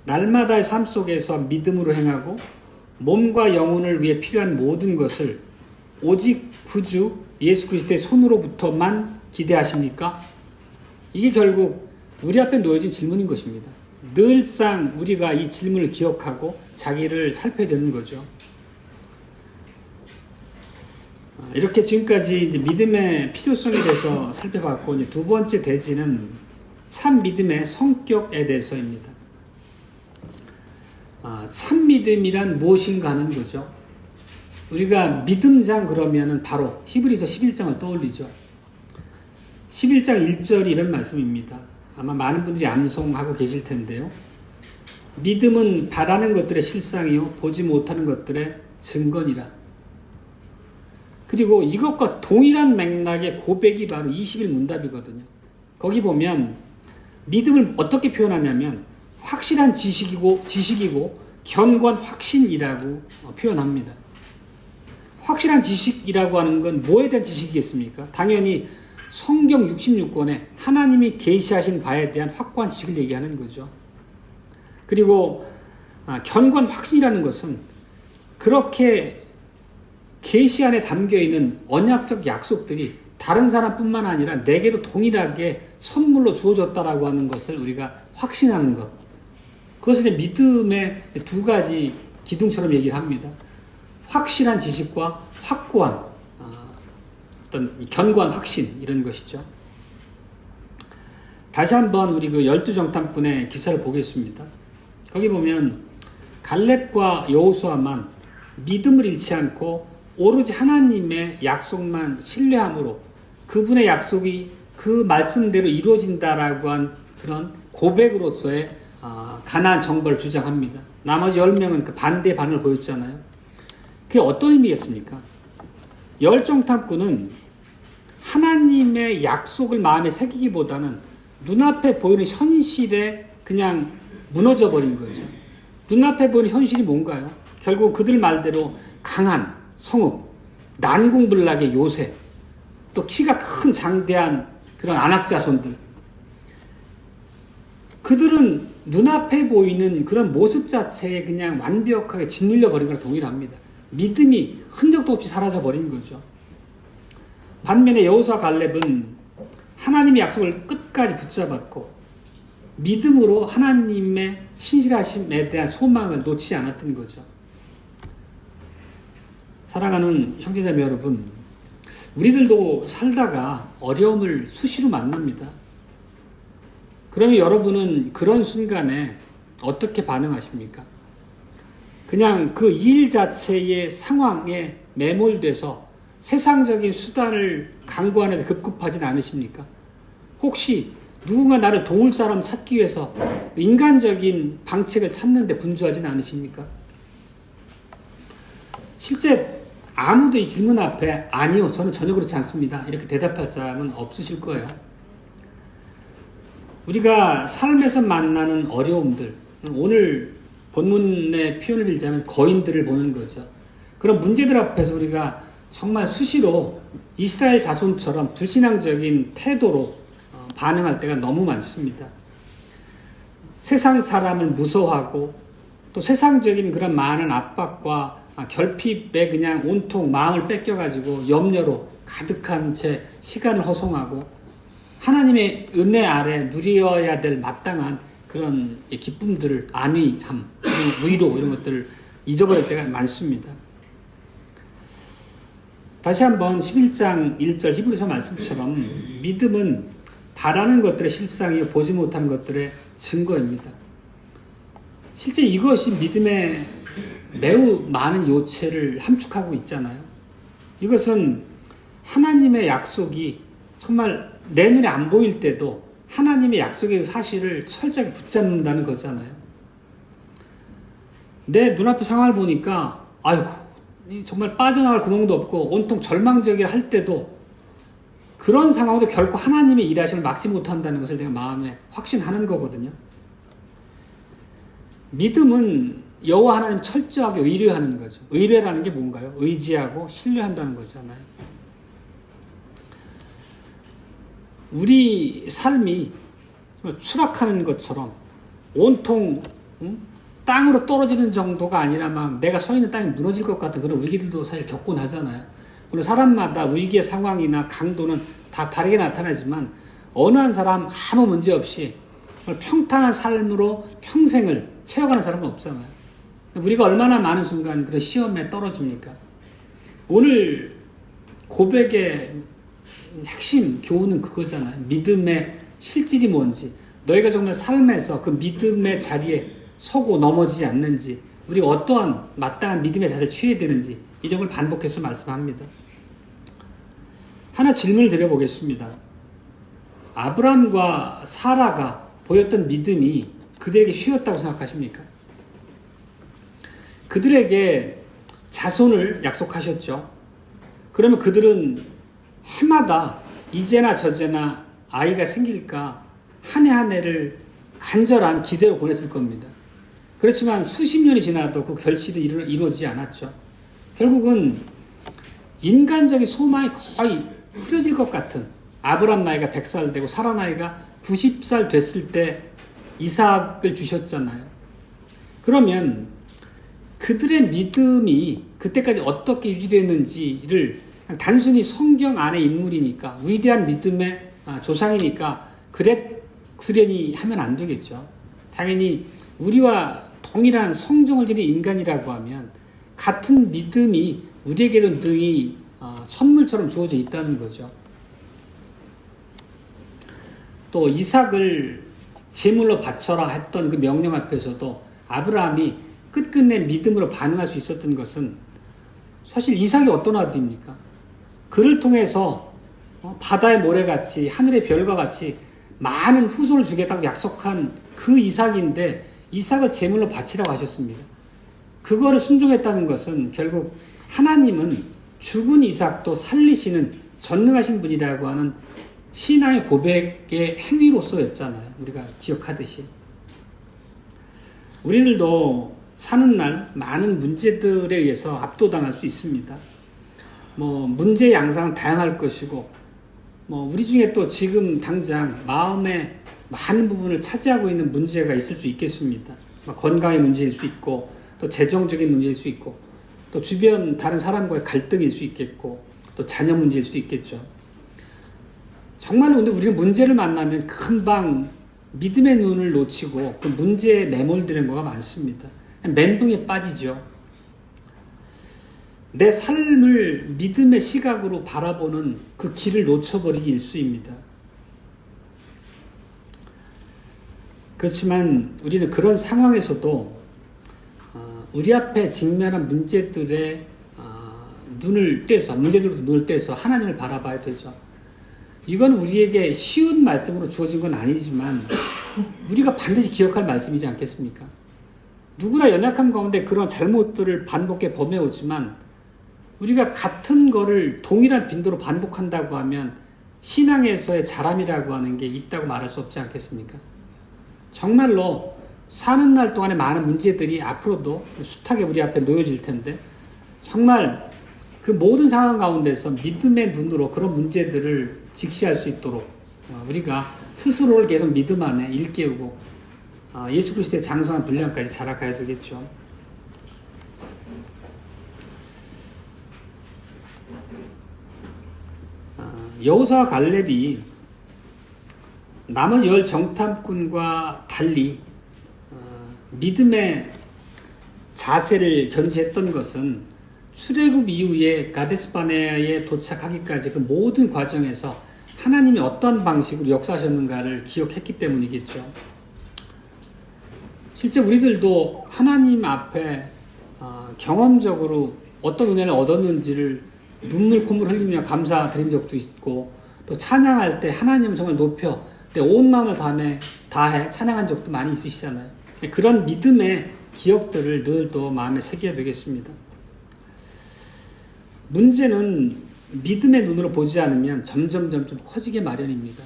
날마다의 삶 속에서 믿음으로 행하고 몸과 영혼을 위해 필요한 모든 것을 오직 구주 예수 그리스도의 손으로부터만 기대하십니까? 이게 결국 우리 앞에 놓여진 질문인 것입니다. 늘상 우리가 이 질문을 기억하고 자기를 살펴야 되는 거죠. 이렇게 지금까지 이제 믿음의 필요성에 대해서 살펴봤고, 이제 두 번째 대지는 참 믿음의 성격에 대해서입니다. 참 믿음이란 무엇인가 하는 거죠. 우리가 믿음장 그러면은 바로 히브리서 11장을 떠올리죠. 11장 1절이 이런 말씀입니다. 아마 많은 분들이 암송하고 계실 텐데요. 믿음은 바라는 것들의 실상이요 보지 못하는 것들의 증거니라. 그리고 이것과 동일한 맥락의 고백이 바로 20일 문답이거든요. 거기 보면 믿음을 어떻게 표현하냐면 확실한 지식이고 견고한 확신이라고 표현합니다. 확실한 지식이라고 하는 건 뭐에 대한 지식이겠습니까? 당연히 성경 66권에 하나님이 계시하신 바에 대한 확고한 지식을 얘기하는 거죠. 그리고 견고한 확신이라는 것은 그렇게 계시 안에 담겨있는 언약적 약속들이 다른 사람뿐만 아니라 내게도 동일하게 선물로 주어졌다라고 하는 것을 우리가 확신하는 것. 그것을 이제 믿음의 두 가지 기둥처럼 얘기를 합니다. 확실한 지식과 확고한 어떤 견고한 확신, 이런 것이죠. 다시 한번 우리 그 12정탐꾼의 기사를 보겠습니다. 거기 보면 갈렙과 여호수아만 믿음을 잃지 않고 오로지 하나님의 약속만 신뢰함으로 그분의 약속이 그 말씀대로 이루어진다라고 한 그런 고백으로서의 가나안 정벌을 주장합니다. 나머지 10명은 그 반대의 반응을 보였잖아요. 그게 어떤 의미겠습니까? 열정탐꾼은 하나님의 약속을 마음에 새기기보다는 눈앞에 보이는 현실에 그냥 무너져 버린 거죠. 눈앞에 보이는 현실이 뭔가요? 결국 그들 말대로 강한 성읍, 난공불락의 요새, 또 키가 큰 장대한 그런 안악자손들, 그들은 눈앞에 보이는 그런 모습 자체에 그냥 완벽하게 짓눌려 버린 거랑 동일합니다. 믿음이 흔적도 없이 사라져 버린 거죠. 반면에 여호수아 갈렙은 하나님의 약속을 끝까지 붙잡았고 믿음으로 하나님의 신실하심에 대한 소망을 놓치지 않았던 거죠. 사랑하는 형제자매 여러분, 우리들도 살다가 어려움을 수시로 만납니다. 그러면 여러분은 그런 순간에 어떻게 반응하십니까? 그냥 그 일 자체의 상황에 매몰돼서 세상적인 수단을 강구하는 데 급급하진 않으십니까? 혹시 누군가 나를 도울 사람 찾기 위해서 인간적인 방책을 찾는 데 분주하진 않으십니까? 실제 아무도 이 질문 앞에 아니요, 저는 전혀 그렇지 않습니다, 이렇게 대답할 사람은 없으실 거예요. 우리가 삶에서 만나는 어려움들, 오늘 본문의 표현을 빌자면 거인들을 보는 거죠. 그런 문제들 앞에서 우리가 정말 수시로 이스라엘 자손처럼 불신앙적인 태도로 반응할 때가 너무 많습니다. 세상 사람을 무서워하고 또 세상적인 그런 많은 압박과 결핍에 그냥 온통 마음을 뺏겨가지고 염려로 가득한 채 시간을 허송하고 하나님의 은혜 아래 누려야 될 마땅한 그런 기쁨들을, 안위함, 의로 이런 것들을 잊어버릴 때가 많습니다. 다시 한번 11장 1절 히브리서 말씀처럼 믿음은 바라는 것들의 실상이요 보지 못하는 것들의 증거입니다. 실제 이것이 믿음의 매우 많은 요체를 함축하고 있잖아요. 이것은 하나님의 약속이 정말 내 눈에 안 보일 때도 하나님의 약속의 사실을 철저하게 붙잡는다는 거잖아요. 내 눈앞의 상황을 보니까 아이고 정말 빠져나갈 구멍도 없고 온통 절망적이라 할 때도 그런 상황도 결코 하나님의 일하심을 막지 못한다는 것을 제가 마음에 확신하는 거거든요. 믿음은 여호와 하나님 철저하게 의뢰하는 거죠. 의뢰라는 게 뭔가요? 의지하고 신뢰한다는 거잖아요. 우리 삶이 추락하는 것처럼 온통 땅으로 떨어지는 정도가 아니라 막 내가 서 있는 땅이 무너질 것 같은 그런 위기들도 사실 겪곤 하잖아요. 물론 사람마다 위기의 상황이나 강도는 다 다르게 나타나지만 어느 한 사람 아무 문제 없이 평탄한 삶으로 평생을 채워가는 사람은 없잖아요. 우리가 얼마나 많은 순간 그런 시험에 떨어집니까? 오늘 고백의 핵심 교훈은 그거잖아요. 믿음의 실질이 뭔지, 너희가 정말 삶에서 그 믿음의 자리에 서고 넘어지지 않는지, 우리가 어떠한 마땅한 믿음의 자세를 취해야 되는지 이런 걸 반복해서 말씀합니다. 하나 질문을 드려보겠습니다. 아브라함과 사라가 보였던 믿음이 그들에게 쉬웠다고 생각하십니까? 그들에게 자손을 약속하셨죠. 그러면 그들은 해마다 이제나 저제나 아이가 생길까 한 해 한 해를 간절한 기대로 보냈을 겁니다. 그렇지만 수십 년이 지나도 그 결실이 이루어지지 않았죠. 결국은 인간적인 소망이 거의 흐려질 것 같은, 아브라함 나이가 100살 되고 사라 나이가 90살 됐을 때 이삭을 주셨잖아요. 그러면 그들의 믿음이 그때까지 어떻게 유지됐는지를 단순히 성경 안의 인물이니까, 위대한 믿음의 조상이니까 그랬으려니 하면 안 되겠죠. 당연히 우리와 동일한 성정을 지닌 인간이라고 하면 같은 믿음이 우리에게도 능히 선물처럼 주어져 있다는 거죠. 또 이삭을 제물로 바쳐라 했던 그 명령 앞에서도 아브라함이 끝끝내 믿음으로 반응할 수 있었던 것은, 사실 이삭이 어떤 아들입니까? 그를 통해서 바다의 모래같이 하늘의 별과 같이 많은 후손을 주겠다고 약속한 그 이삭인데 이삭을 제물로 바치라고 하셨습니다. 그거를 순종했다는 것은 결국 하나님은 죽은 이삭도 살리시는 전능하신 분이라고 하는 신앙의 고백의 행위로서였잖아요. 우리가 기억하듯이. 우리들도 사는 날 많은 문제들에 의해서 압도당할 수 있습니다. 문제의 양상은 다양할 것이고 우리 중에 또 지금 당장 마음의 많은 부분을 차지하고 있는 문제가 있을 수 있겠습니다. 건강의 문제일 수 있고, 또 재정적인 문제일 수 있고, 또 주변 다른 사람과의 갈등일 수 있겠고, 또 자녀 문제일 수도 있겠죠. 정말로 근데 우리는 문제를 만나면 금방 믿음의 눈을 놓치고 그 문제에 매몰되는 거가 많습니다. 멘붕에 빠지죠. 내 삶을 믿음의 시각으로 바라보는 그 길을 놓쳐버리기 일쑤입니다. 그렇지만 우리는 그런 상황에서도 우리 앞에 직면한 문제들의 문제들로부터 눈을 떼서 하나님을 바라봐야 되죠. 이건 우리에게 쉬운 말씀으로 주어진 건 아니지만 우리가 반드시 기억할 말씀이지 않겠습니까? 누구나 연약함 가운데 그런 잘못들을 반복해 범해오지만 우리가 같은 거를 동일한 빈도로 반복한다고 하면 신앙에서의 자람이라고 하는 게 있다고 말할 수 없지 않겠습니까? 정말로 사는 날 동안에 많은 문제들이 앞으로도 숱하게 우리 앞에 놓여질 텐데 정말 그 모든 상황 가운데서 믿음의 눈으로 그런 문제들을 직시할 수 있도록 우리가 스스로를 계속 믿음 안에 일깨우고 예수 그리스도의 장성한 분량까지 자라가야 되겠죠. 여호수아와 갈렙이 나머지 10 정탐꾼과 달리 믿음의 자세를 견지했던 것은 출애굽 이후에 가데스바네아에 도착하기까지 그 모든 과정에서 하나님이 어떤 방식으로 역사하셨는가를 기억했기 때문이겠죠. 실제 우리들도 하나님 앞에 경험적으로 어떤 은혜를 얻었는지를 눈물 콧물 흘리며 감사드린 적도 있고, 또 찬양할 때 하나님을 정말 높여 내 온 마음을 다해 찬양한 적도 많이 있으시잖아요. 그런 믿음의 기억들을 늘 또 마음에 새겨야 되겠습니다. 문제는 믿음의 눈으로 보지 않으면 점점 커지게 마련입니다.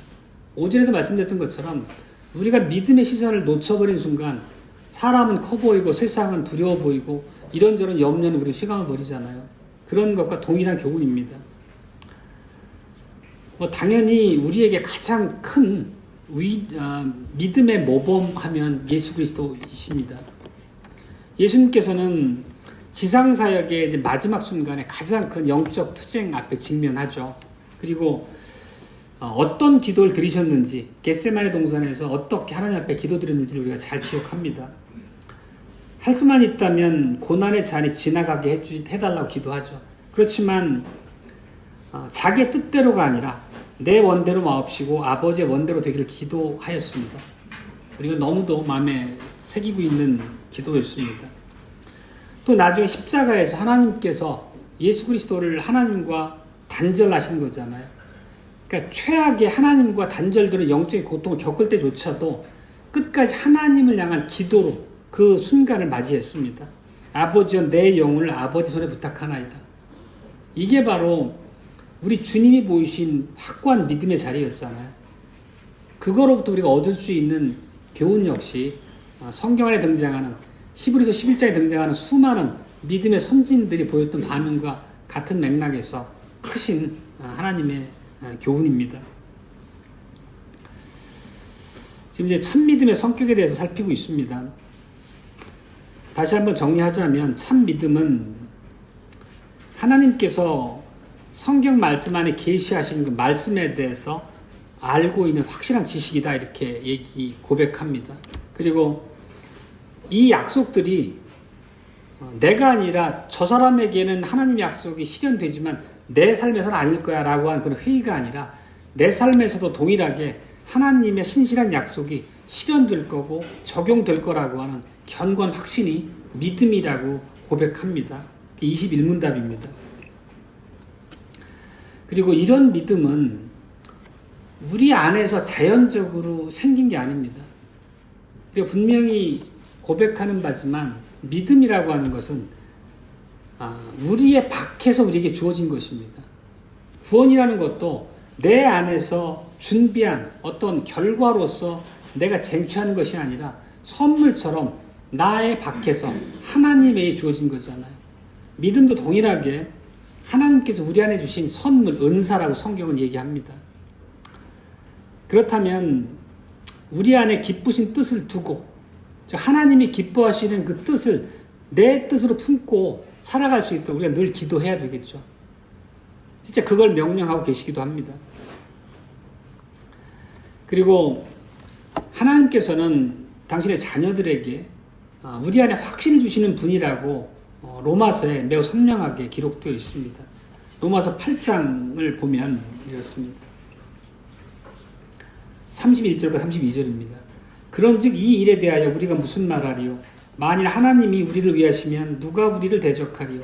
오전에도 말씀드렸던 것처럼 우리가 믿음의 시선을 놓쳐버린 순간 사람은 커 보이고 세상은 두려워 보이고 이런저런 염려는 우리 휘감아 버리잖아요. 그런 것과 동일한 교훈입니다. 당연히 우리에게 가장 큰 믿음의 모범하면 예수 그리스도이십니다. 예수님께서는 지상사역의 마지막 순간에 가장 큰 영적 투쟁 앞에 직면하죠. 그리고 어떤 기도를 드리셨는지, 겟세마네 동산에서 어떻게 하나님 앞에 기도드렸는지 우리가 잘 기억합니다. 할 수만 있다면 고난의 잔이 지나가게 해달라고 기도하죠. 그렇지만 자기의 뜻대로가 아니라 내 원대로 마옵시고 아버지의 원대로 되기를 기도하였습니다. 우리가 너무도 마음에 새기고 있는 기도였습니다. 또 나중에 십자가에서 하나님께서 예수 그리스도를 하나님과 단절하신 거잖아요. 그러니까 최악의 하나님과 단절되는 영적인 고통을 겪을 때조차도 끝까지 하나님을 향한 기도로 그 순간을 맞이했습니다. 아버지여 내 영혼을 아버지 손에 부탁하나이다. 이게 바로 우리 주님이 보이신 확고한 믿음의 자리였잖아요. 그거로부터 우리가 얻을 수 있는 교훈 역시 성경 안에 등장하는 히브리서 11장에 등장하는 수많은 믿음의 선진들이 보였던 반응과 같은 맥락에서 크신 하나님의 교훈입니다. 지금 이제 참 믿음의 성격에 대해서 살피고 있습니다. 다시 한번 정리하자면 참 믿음은 하나님께서 성경 말씀 안에 계시하시는 그 말씀에 대해서 알고 있는 확실한 지식이다, 이렇게 고백합니다. 그리고 이 약속들이 내가 아니라 저 사람에게는 하나님의 약속이 실현되지만 내 삶에서는 아닐 거야 라고 하는 그런 회의가 아니라 내 삶에서도 동일하게 하나님의 신실한 약속이 실현될 거고 적용될 거라고 하는 견고한 확신이 믿음이라고 고백합니다. 21문답입니다. 그리고 이런 믿음은 우리 안에서 자연적으로 생긴 게 아닙니다. 우리가 분명히 고백하는 바지만 믿음이라고 하는 것은 우리의 밖에서 우리에게 주어진 것입니다. 구원이라는 것도 내 안에서 준비한 어떤 결과로서 내가 쟁취하는 것이 아니라 선물처럼 나의 밖에서 하나님에게 주어진 거잖아요. 믿음도 동일하게 하나님께서 우리 안에 주신 선물, 은사라고 성경은 얘기합니다. 그렇다면 우리 안에 기쁘신 뜻을 두고 하나님이 기뻐하시는 그 뜻을 내 뜻으로 품고 살아갈 수 있도록 우리가 늘 기도해야 되겠죠. 진짜 그걸 명령하고 계시기도 합니다. 그리고 하나님께서는 당신의 자녀들에게 우리 안에 확신을 주시는 분이라고 로마서에 매우 선명하게 기록되어 있습니다. 로마서 8장을 보면 이렇습니다. 31절과 32절입니다. 그런즉 이 일에 대하여 우리가 무슨 말하리요? 만일 하나님이 우리를 위하시면 누가 우리를 대적하리요?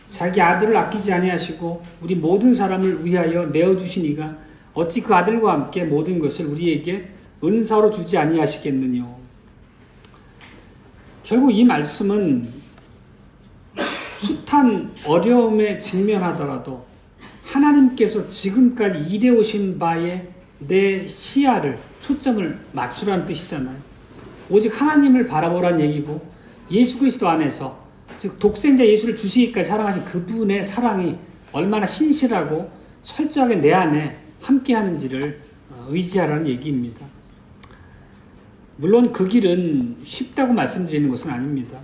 자기 아들을 아끼지 아니하시고 우리 모든 사람을 위하여 내어주시니가 어찌 그 아들과 함께 모든 것을 우리에게 은사로 주지 아니하시겠느냐. 결국 이 말씀은 숱한 어려움에 직면하더라도 하나님께서 지금까지 일해오신 바에 내 시야를, 초점을 맞추라는 뜻이잖아요. 오직 하나님을 바라보라는 얘기고, 예수 그리스도 안에서, 즉 독생자 예수를 주시기까지 사랑하신 그분의 사랑이 얼마나 신실하고 철저하게 내 안에 함께하는지를 의지하라는 얘기입니다. 물론 그 길은 쉽다고 말씀드리는 것은 아닙니다.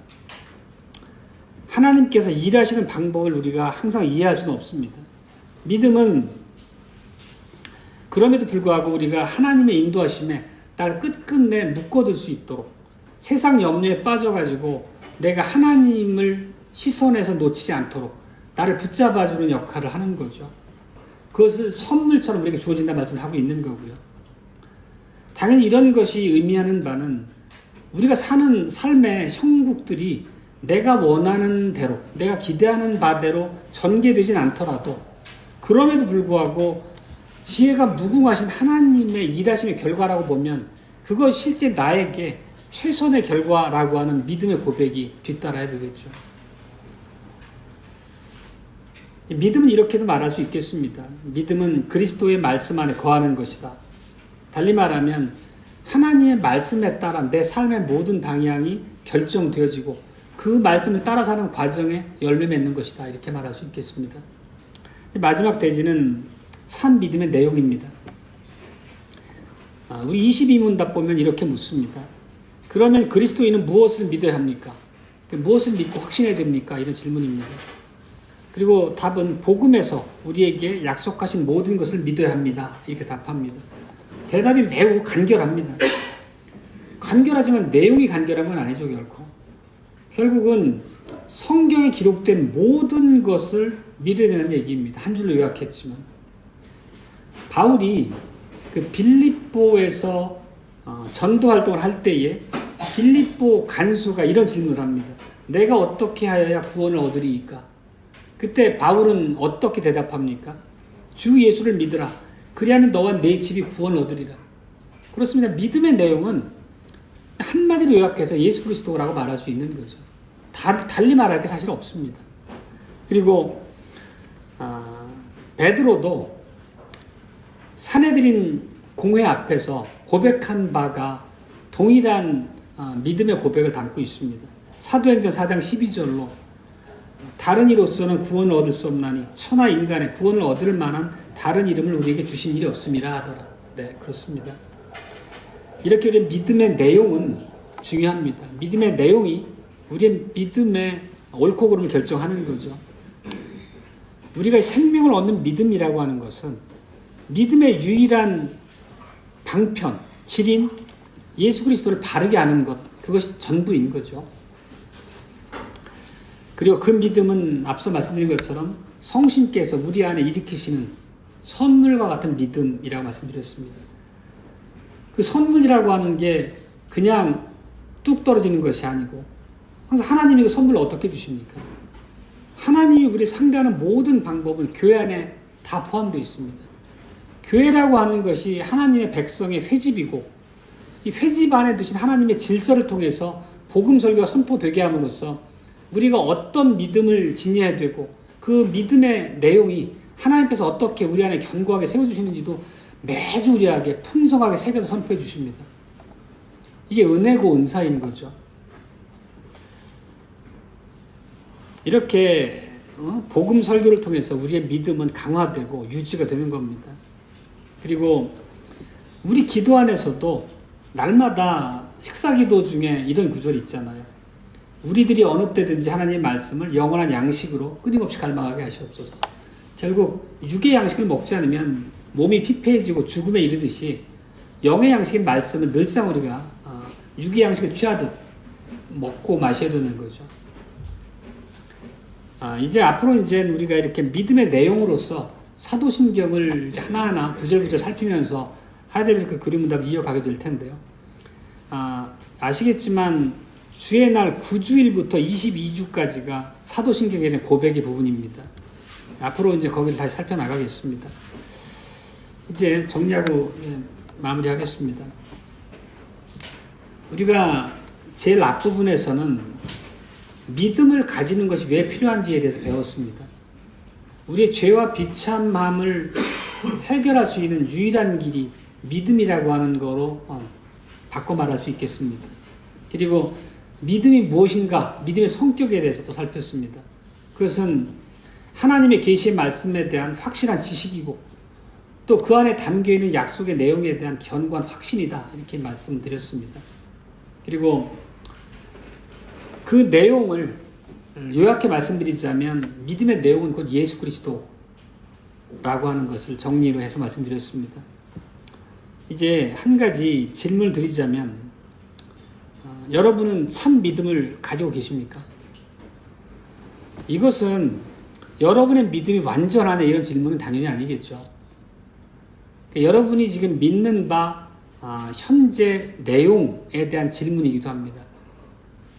하나님께서 일하시는 방법을 우리가 항상 이해할 수는 없습니다. 믿음은 그럼에도 불구하고 우리가 하나님의 인도하심에 나를 끝끝내 묶어둘 수 있도록 세상 염려에 빠져가지고 내가 하나님을 시선에서 놓치지 않도록 나를 붙잡아주는 역할을 하는 거죠. 그것을 선물처럼 우리에게 주어진다는 말씀을 하고 있는 거고요. 당연히 이런 것이 의미하는 바는 우리가 사는 삶의 형국들이 내가 원하는 대로, 내가 기대하는 바대로 전개되진 않더라도 그럼에도 불구하고 지혜가 무궁하신 하나님의 일하심의 결과라고 보면 그것이 실제 나에게 최선의 결과라고 하는 믿음의 고백이 뒤따라야 되겠죠. 믿음은 이렇게도 말할 수 있겠습니다. 믿음은 그리스도의 말씀 안에 거하는 것이다. 달리 말하면 하나님의 말씀에 따라 내 삶의 모든 방향이 결정되어지고 그 말씀을 따라 사는 과정에 열매 맺는 것이다. 이렇게 말할 수 있겠습니다. 마지막 대지는 참 믿음의 내용입니다. 우리 22문답 보면 이렇게 묻습니다. 그러면 그리스도인은 무엇을 믿어야 합니까? 무엇을 믿고 확신해야 됩니까? 이런 질문입니다. 그리고 답은 복음에서 우리에게 약속하신 모든 것을 믿어야 합니다. 이렇게 답합니다. 대답이 매우 간결합니다. 간결하지만 내용이 간결한 건 아니죠, 결코. 결국은 성경에 기록된 모든 것을 믿어야 되는 얘기입니다. 한 줄로 요약했지만. 바울이 그 빌립보에서 전도 활동을 할 때에 빌립보 간수가 이런 질문을 합니다. 내가 어떻게 하여야 구원을 얻으리이까? 그때 바울은 어떻게 대답합니까? 주 예수를 믿으라. 그리하면 너와 내 집이 구원을 얻으리라. 그렇습니다. 믿음의 내용은 한마디로 요약해서 예수 그리스도라고 말할 수 있는 거죠. 달리 말할 게 사실 없습니다. 그리고 베드로도 사내들인 공회 앞에서 고백한 바가 동일한 믿음의 고백을 담고 있습니다. 사도행전 4장 12절로 다른 이로서는 구원을 얻을 수 없나니 천하 인간의 구원을 얻을 만한 다른 이름을 우리에게 주신 일이 없음이라 하더라. 네, 그렇습니다. 이렇게 우리 믿음의 내용은 중요합니다. 믿음의 내용이 우리의 믿음의 옳고 그름을 결정하는 거죠. 우리가 생명을 얻는 믿음이라고 하는 것은 믿음의 유일한 방편, 질인 예수 그리스도를 바르게 아는 것, 그것이 전부인 거죠. 그리고 그 믿음은 앞서 말씀드린 것처럼 성신께서 우리 안에 일으키시는 선물과 같은 믿음이라고 말씀드렸습니다. 그 선물이라고 하는 게 그냥 뚝 떨어지는 것이 아니고 항상 하나님이 그 선물을 어떻게 주십니까? 하나님이 우리 상대하는 모든 방법은 교회 안에 다 포함되어 있습니다. 교회라고 하는 것이 하나님의 백성의 회집이고 이 회집 안에 두신 하나님의 질서를 통해서 복음 설교가 선포되게 함으로써 우리가 어떤 믿음을 지녀야 되고 그 믿음의 내용이 하나님께서 어떻게 우리 안에 견고하게 세워주시는지도 매주 우리에게 풍성하게 새겨서 선포해 주십니다. 이게 은혜고 은사인 거죠. 이렇게 복음 설교를 통해서 우리의 믿음은 강화되고 유지가 되는 겁니다. 그리고 우리 기도 안에서도 날마다 식사 기도 중에 이런 구절이 있잖아요. 우리들이 어느 때든지 하나님의 말씀을 영원한 양식으로 끊임없이 갈망하게 하시옵소서. 결국 육의 양식을 먹지 않으면 몸이 피폐해지고 죽음에 이르듯이 영의 양식인 말씀은 늘상 우리가 육의 양식을 취하듯 먹고 마셔야 되는 거죠. 이제 앞으로 이제 우리가 이렇게 믿음의 내용으로서 사도신경을 이제 하나하나 구절구절 살피면서 하이델베르크 교리문답을 이어가게 될 텐데요. 아시겠지만 주의 날 9주일부터 22주까지가 사도신경에 대한 고백의 부분입니다. 앞으로 이제 거기를 다시 살펴나가겠습니다. 이제 정리하고 마무리하겠습니다. 우리가 제일 앞부분에서는 믿음을 가지는 것이 왜 필요한지에 대해서 배웠습니다. 우리의 죄와 비참함을 해결할 수 있는 유일한 길이 믿음이라고 하는 거로 바꿔 말할 수 있겠습니다. 그리고 믿음이 무엇인가, 믿음의 성격에 대해서 또 살폈습니다. 그것은 하나님의 계시의 말씀에 대한 확실한 지식이고 또 그 안에 담겨있는 약속의 내용에 대한 견고한 확신이다, 이렇게 말씀드렸습니다. 그리고 그 내용을 요약해 말씀드리자면 믿음의 내용은 곧 예수 그리스도라고 하는 것을 정리로 해서 말씀드렸습니다. 이제 한 가지 질문을 드리자면 여러분은 참 믿음을 가지고 계십니까? 이것은 여러분의 믿음이 완전하네, 이런 질문은 당연히 아니겠죠. 그러니까 여러분이 지금 믿는 바 현재 내용에 대한 질문이기도 합니다.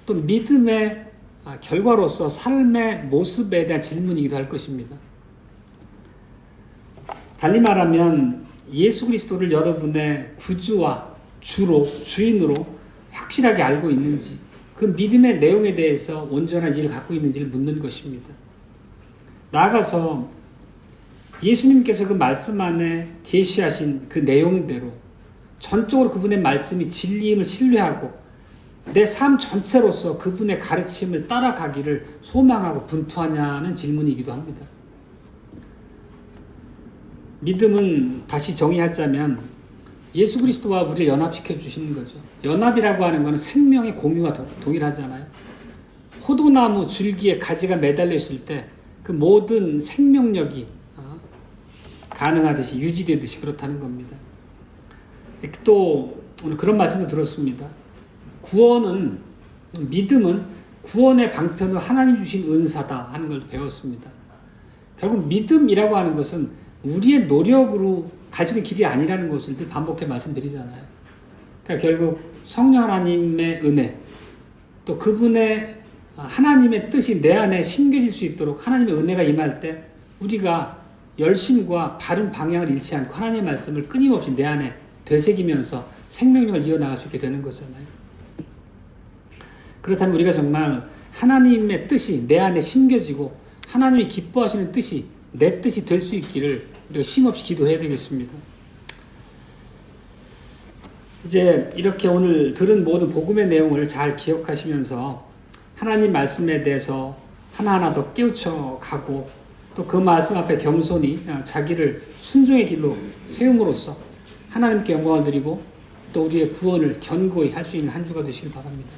또 믿음의 결과로서 삶의 모습에 대한 질문이기도 할 것입니다. 달리 말하면 예수 그리스도를 여러분의 구주와 주로, 주인으로 확실하게 알고 있는지, 그 믿음의 내용에 대해서 온전한 이해를 갖고 있는지를 묻는 것입니다. 나아가서 예수님께서 그 말씀 안에 계시하신 그 내용대로 전적으로 그분의 말씀이 진리임을 신뢰하고 내 삶 전체로서 그분의 가르침을 따라가기를 소망하고 분투하냐는 질문이기도 합니다. 믿음은 다시 정의하자면 예수 그리스도와 우리를 연합시켜 주시는 거죠. 연합이라고 하는 것은 생명의 공유와 동일하잖아요. 포도나무 줄기에 가지가 매달려 있을 때 그 모든 생명력이 가능하듯이, 유지되듯이 그렇다는 겁니다. 또 오늘 그런 말씀도 들었습니다. 믿음은 구원의 방편으로 하나님 주신 은사다 하는 걸 배웠습니다. 결국 믿음이라고 하는 것은 우리의 노력으로 가지는 길이 아니라는 것을 늘 반복해 말씀드리잖아요. 그러니까 결국 성령 하나님의 은혜, 또 그분의 하나님의 뜻이 내 안에 심겨질 수 있도록 하나님의 은혜가 임할 때 우리가 열심과 바른 방향을 잃지 않고 하나님의 말씀을 끊임없이 내 안에 되새기면서 생명력을 이어나갈 수 있게 되는 거잖아요. 그렇다면 우리가 정말 하나님의 뜻이 내 안에 심겨지고 하나님이 기뻐하시는 뜻이 내 뜻이 될 수 있기를 우리가 쉼없이 기도해야 되겠습니다. 이제 이렇게 오늘 들은 모든 복음의 내용을 잘 기억하시면서 하나님 말씀에 대해서 하나하나 더 깨우쳐 가고 또 그 말씀 앞에 겸손히 자기를 순종의 길로 세움으로써 하나님께 영광을 드리고 또 우리의 구원을 견고히 할 수 있는 한 주가 되시길 바랍니다.